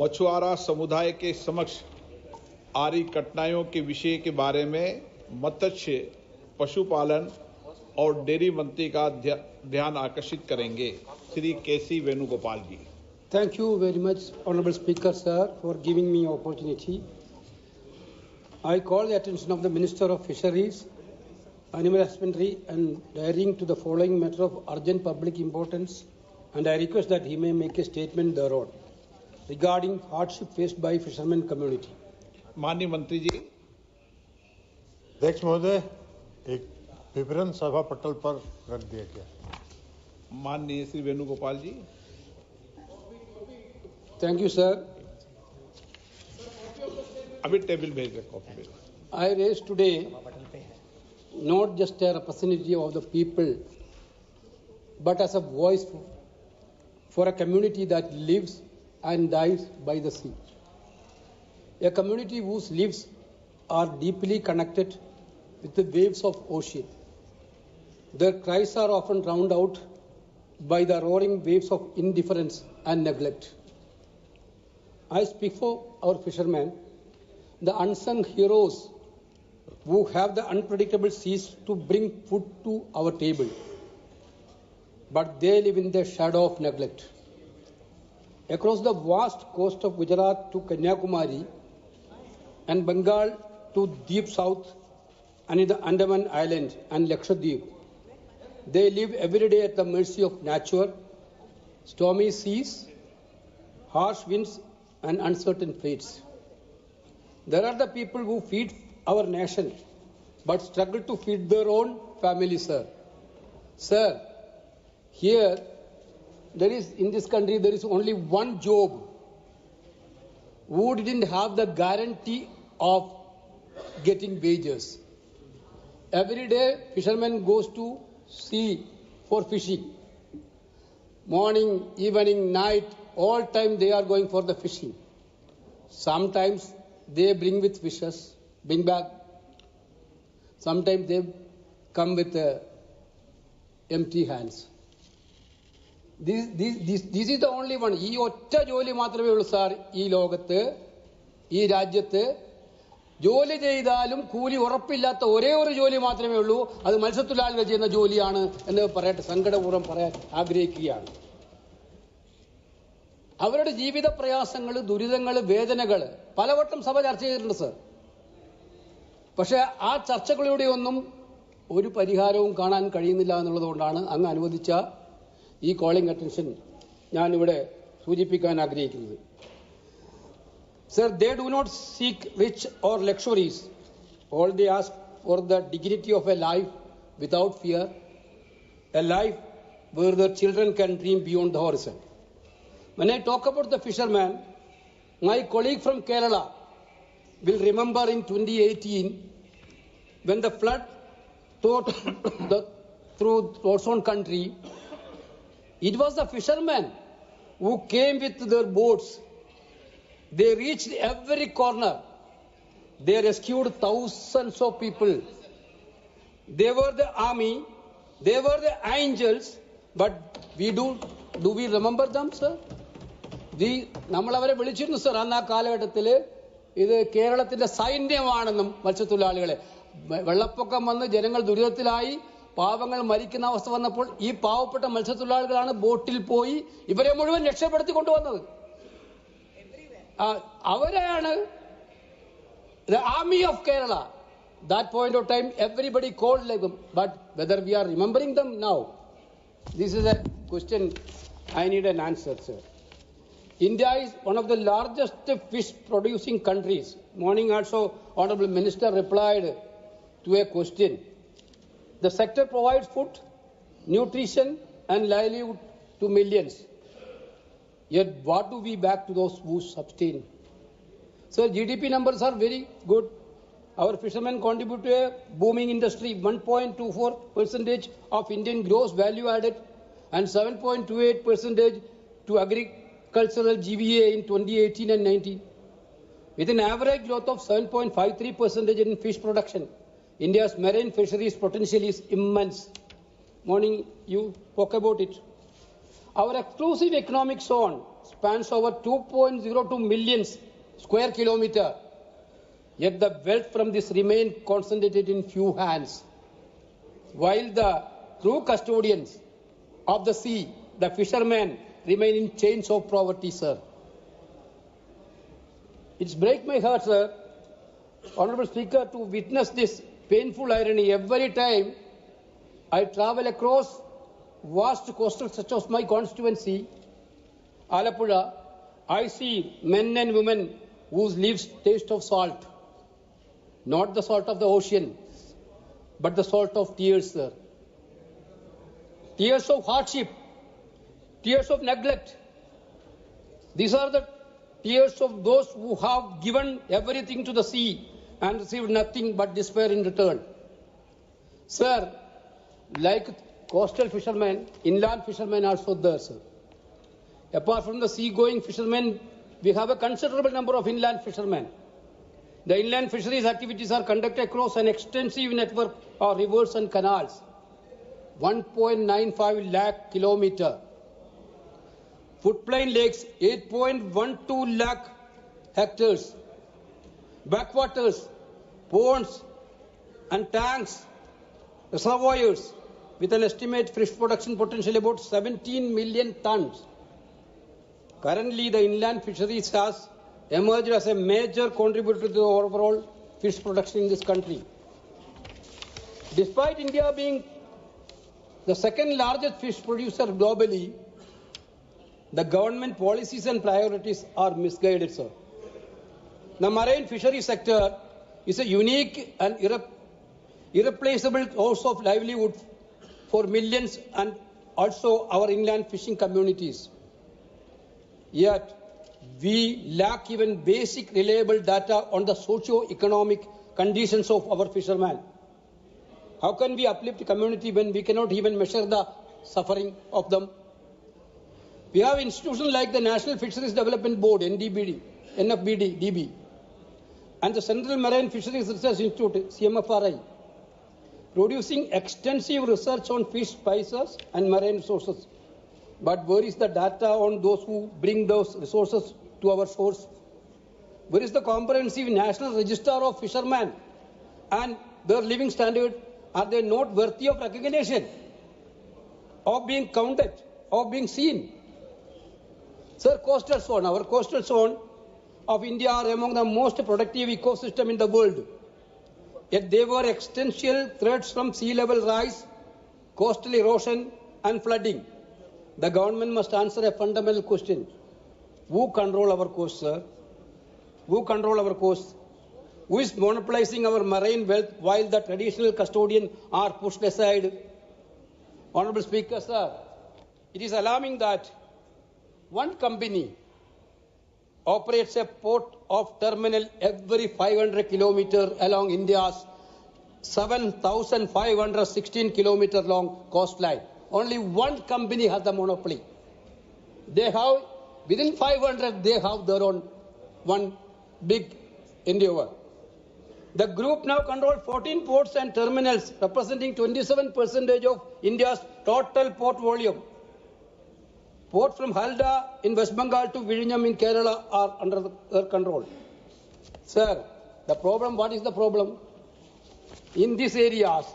मछुआरा समुदाय के समक्ष आ रही कठिनाइयों के विषय के बारे में मत्स्य, पशुपालन और डेयरी मंत्री का ध्यान आकर्षित करेंगे। Shri K.C Venugopal ji. Thank you very much, Honorable Speaker, sir, for giving me opportunity. I call the attention of the Minister of Fisheries, Animal Husbandry and Dairying to the following matter of urgent public importance, and I request that he may make a statement thereon regarding hardship faced by fishermen community. माननीय मंत्री जी। अध्यक्ष महोदय, एक विवरण सभा पटल पर रख दिया गया। माननीय श्री वेणुगोपाल जी। Thank you, sir. अभी टेबल भेज दे, कॉपी भेज। I raise today not just a representative of the people, but as a voice for a community that lives and dies by the sea. A community whose lives are deeply connected with the waves of ocean. Their cries are often drowned out by the roaring waves of indifference and neglect. I speak for our fishermen, the unsung heroes who have the unpredictable seas to bring food to our table. But they live in the shadow of neglect. Across the vast coast of Gujarat to Kanyakumari and Bengal to deep south and in the Andaman Island and Lakshadweep, they live every day at the mercy of nature, stormy seas, harsh winds and uncertain fates. There are the people who feed our nation but struggle to feed their own families, sir. Sir, here in this country there is only one Job who didn't have the guarantee of getting wages. Every day fisherman goes to sea for fishing. Morning, evening, night, all time they are going for the fishing. Sometimes they bring with fishes, bring back. Sometimes they come with empty hands. This is the only one. ഈ ഒറ്റ ജോലി മാത്രമേ ഉള്ളൂ sir ഈ ലോകത്ത്, ഈ രാജ്യത്ത്. ജോലി ചെയ്താലും കൂലി ഉറപ്പില്ലാത്ത ഒരേ ഒരു ജോലി മാത്രമേ ഉള്ളൂ. അത് മത്സ്യത്തൊഴിലാളികൾ ചെയ്യുന്ന ജോലിയാണ് എന്ന് പറയട്ടെ, സങ്കടപൂർവ്വം പറയാൻ ആഗ്രഹിക്കുകയാണ്. അവരുടെ ജീവിത പ്രയാസങ്ങൾ, ദുരിതങ്ങൾ, വേദനകൾ പലവട്ടം സഭ ചർച്ച ചെയ്തിട്ടുണ്ട് സർ. പക്ഷെ ആ ചർച്ചകളിലൂടെ ഒന്നും ഒരു പരിഹാരവും കാണാൻ കഴിയുന്നില്ല എന്നുള്ളതുകൊണ്ടാണ് അങ്ങ് അനുവദിച്ച ഈ കോളിംഗ് അറ്റൻഷൻ ഞാനിവിടെ സൂചിപ്പിക്കാൻ ആഗ്രഹിക്കുന്നത്. Sir, they do not seek rich or luxuries. All they ask for the dignity of a life without fear, a life where their children can dream beyond the horizon. When I talk about the fisherman, my colleague from Kerala will remember in 2018 when the flood through its own country, it was the fishermen who came with their boats. They reached every corner. They rescued thousands of people. They were the army. They were the angels. But do we remember them, sir? നമ്മൾ അവരെ വിളിച്ചിരുന്നു sir. അന്ന് ആ കാലഘട്ടത്തിൽ ഇത് കേരളത്തിന്റെ സൈന്യമാണെന്നും മത്സ്യത്തൊഴിലാളികളെ. വെള്ളപ്പൊക്കം വന്ന് ജനങ്ങൾ ദുരിതത്തിലായി, പാവങ്ങൾ മരിക്കുന്ന അവസ്ഥ വന്നപ്പോൾ ഈ പാവപ്പെട്ട മത്സ്യത്തൊഴിലാളികളാണ് ബോട്ടിൽ പോയി ഇവരെ മുഴുവൻ രക്ഷപ്പെടുത്തി കൊണ്ടുവന്നത്. അവരെയാണ് the army of Kerala. That point of time everybody called like them, but whether we are remembering them now, this is a question I need an answer, sir. India is one of the largest fish producing countries. Morning also Honorable Minister replied to a question. The sector provides food, nutrition and livelihood to millions. Yet what do we back to those who sustain? So GDP numbers are very good. Our fishermen contribute to a booming industry, 1.24% of Indian gross value added and 7.28% to agricultural GVA in 2018 and 19. With an average growth of 7.53% in fish production, India's marine fisheries potential is immense. Morning, you spoke about it. Our exclusive economic zone spans over 2.02 million square kilometer, yet the wealth from this remains concentrated in few hands. While the true custodians of the sea, the fishermen, remain in chains of poverty, sir. It's break my heart, sir, Honorable Speaker, to witness this painful irony. Every time I travel across vast coastal such as my constituency, Alappuzha, I see men and women whose lives taste of salt. Not the salt of the ocean, but the salt of tears, sir. Tears of hardship, tears of neglect. These are the tears of those who have given everything to the sea and received nothing but despair in return. Sir, like coastal fishermen, inland fishermen also there, sir. Apart from the sea-going fishermen, we have a considerable number of inland fishermen. The inland fisheries activities are conducted across an extensive network of rivers and canals, 1.95 lakh kilometer. Floodplain lakes, 8.12 lakh hectares. Backwaters, ponds and tanks, reservoirs with an estimated fish production potential about 17 million tons. Currently, the inland fisheries has emerged as a major contributor to the overall fish production in this country. Despite India being the second largest fish producer globally, the government policies and priorities are misguided, sir. The marine fishery sector is a unique and irreplaceable source of livelihood for millions and also our inland fishing communities. Yet, we lack even basic reliable data on the socio-economic conditions of our fishermen. How can we uplift the community when we cannot even measure the suffering of them? We have institutions like the National Fisheries Development Board, NFBD, DB, and the Central Marine Fisheries Research Institute, CMFRI, producing extensive research on fish species and marine resources. But where is the data on those who bring those resources to our shores? Where is the comprehensive national register of fishermen and their living standard? Are they not worthy of recognition, of being counted, of being seen? Sir, coastal zone, our coastal zone of India are among the most productive ecosystem in the world. Yet they were existential threats from sea level rise, coastal erosion and flooding. The government must answer a fundamental question. Who control our coast, sir? Who control our coast? Who is monopolizing our marine wealth while the traditional custodians are pushed aside? Honorable Speaker, sir, it is alarming that one company operates a port of terminal every 500 kilometers along India's 7,516 kilometer long coastline. Only one company has the monopoly. They have, within 500, they have their own one big endeavor. The group now controls 14 ports and terminals, representing 27% of India's total port volume. Ports from Halda in West Bengal to Vizhinjam in Kerala are under their control. Sir, the problem, what is the problem? In these areas,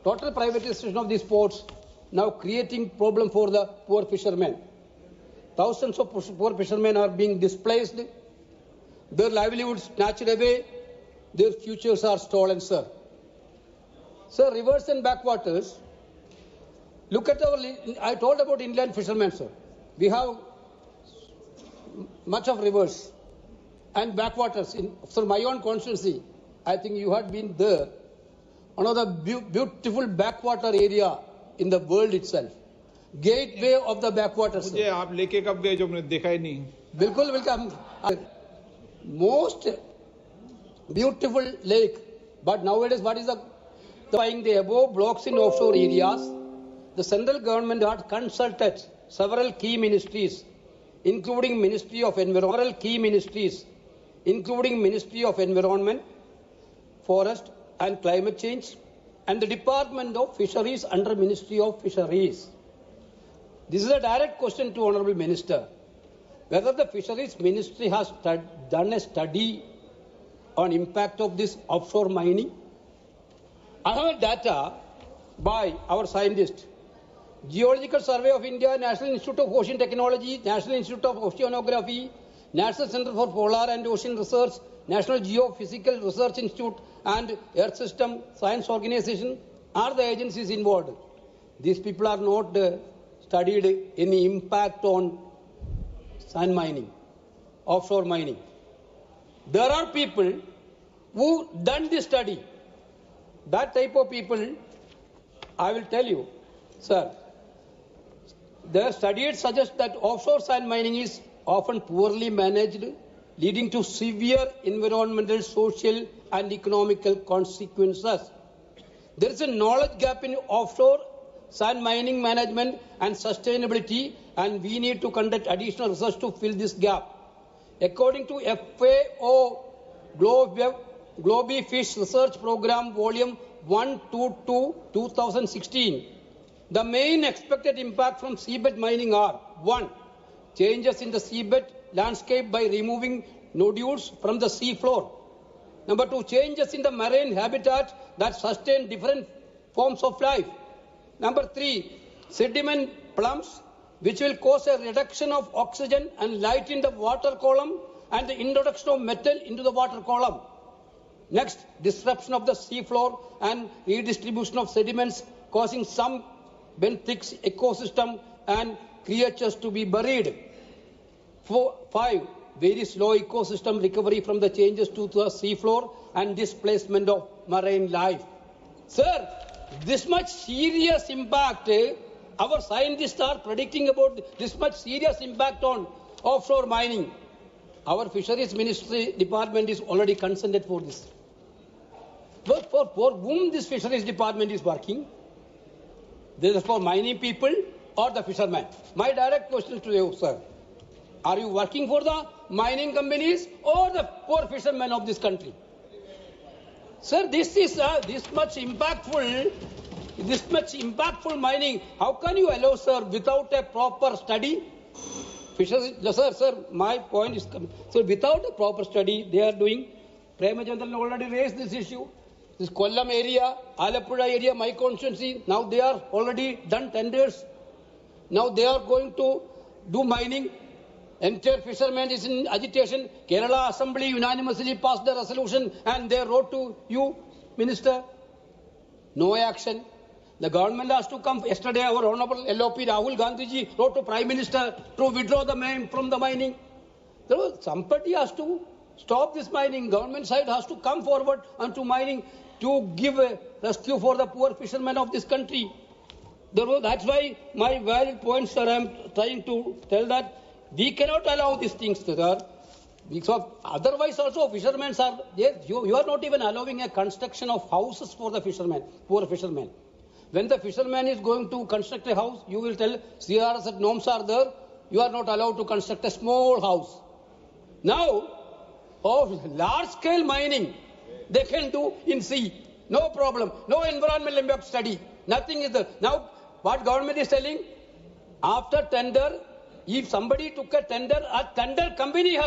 total privatization of these ports now creating problem for the poor fishermen. Thousands of poor fishermen are being displaced, their livelihoods snatched away, their futures are stolen, sir. Sir, rivers and backwaters, look at our, I told about inland fishermen, sir. We have much of rivers and backwaters. For my own constituency, I think you had been there. One of the beautiful backwater area in the world itself. Gateway of the backwaters. मुझे आप लेके कब गए जो मैंने देखा ही नहीं? बिल्कुल बिल्कुल. Most beautiful lake, but nowadays what is the buying the above blocks in offshore areas? The central government had consulted several key ministries, including Ministry of Environment, Forest and Climate Change, and the Department of Fisheries under Ministry of Fisheries. This is a direct question to Honourable Minister. whether the Fisheries Ministry has done a study on impact of this offshore mining. I have data by our scientists. Geological Survey of India, National Institute of Ocean Technology, National Institute of Oceanography, National Center for Polar and Ocean Research, National Geophysical Research Institute and Earth System Science Organization are the agencies involved. These people are not studied any impact on sand mining, offshore mining. There are people who done this study. That type of people, I will tell you, sir, the studies suggest that offshore sand mining is often poorly managed, leading to severe environmental, social and economical consequences. There is a knowledge gap in offshore sand mining management and sustainability, and we need to conduct additional research to fill this gap. According to FAO Global Fish Research Program Volume 122 2016, the main expected impact from seabed mining are: 1. Changes in the seabed landscape by removing nodules from the sea floor. Number 2, changes in the marine habitat that sustain different forms of life. Number 3, sediment plumes, which will cause a reduction of oxygen and light in the water column and the introduction of metal into the water column. Next, disruption of the sea floor and redistribution of sediments, causing some benthic ecosystem and creatures to be buried. 5, very slow ecosystem recovery from the changes to the sea floor and displacement of marine life. Sir, this much serious impact, our scientists are predicting about this much serious impact on offshore mining. Our Fisheries Ministry Department is already consented for this. But for whom this Fisheries Department is working? This is for mining people or the fishermen? My direct question to you, sir. Are you working for the mining companies or the poor fishermen of this country? Sir, this is this much impactful mining. How can you allow, sir, without a proper study? Sir, my point is, so without a proper study, they are doing. Premachandran already raised this issue. This Kollam area, Alappuzha area, my constituency, now they are already done tenders. Now they are going to do mining. Entire fishermen is in agitation. Kerala Assembly unanimously passed the resolution and they wrote to you, Minister. No action. The government has to come. Yesterday, our Honorable LOP Rahul Gandhi ji wrote to Prime Minister to withdraw the name from the mining. So somebody has to stop this mining. Government side has to come forward onto mining to give a rescue for the poor fishermen of this country. That's why my valid points, sir, I am trying to tell that we cannot allow these things, sir. Because otherwise also fishermen are, you are not even allowing a construction of houses for the fishermen, poor fishermen. When the fisherman is going to construct a house, you will tell CRS norms are there, you are not allowed to construct a small house. Now, of large scale mining, they can do in sea. No problem. No environmental impact study. Nothing is there. Now, what government is telling, after tender, if somebody took a tender company has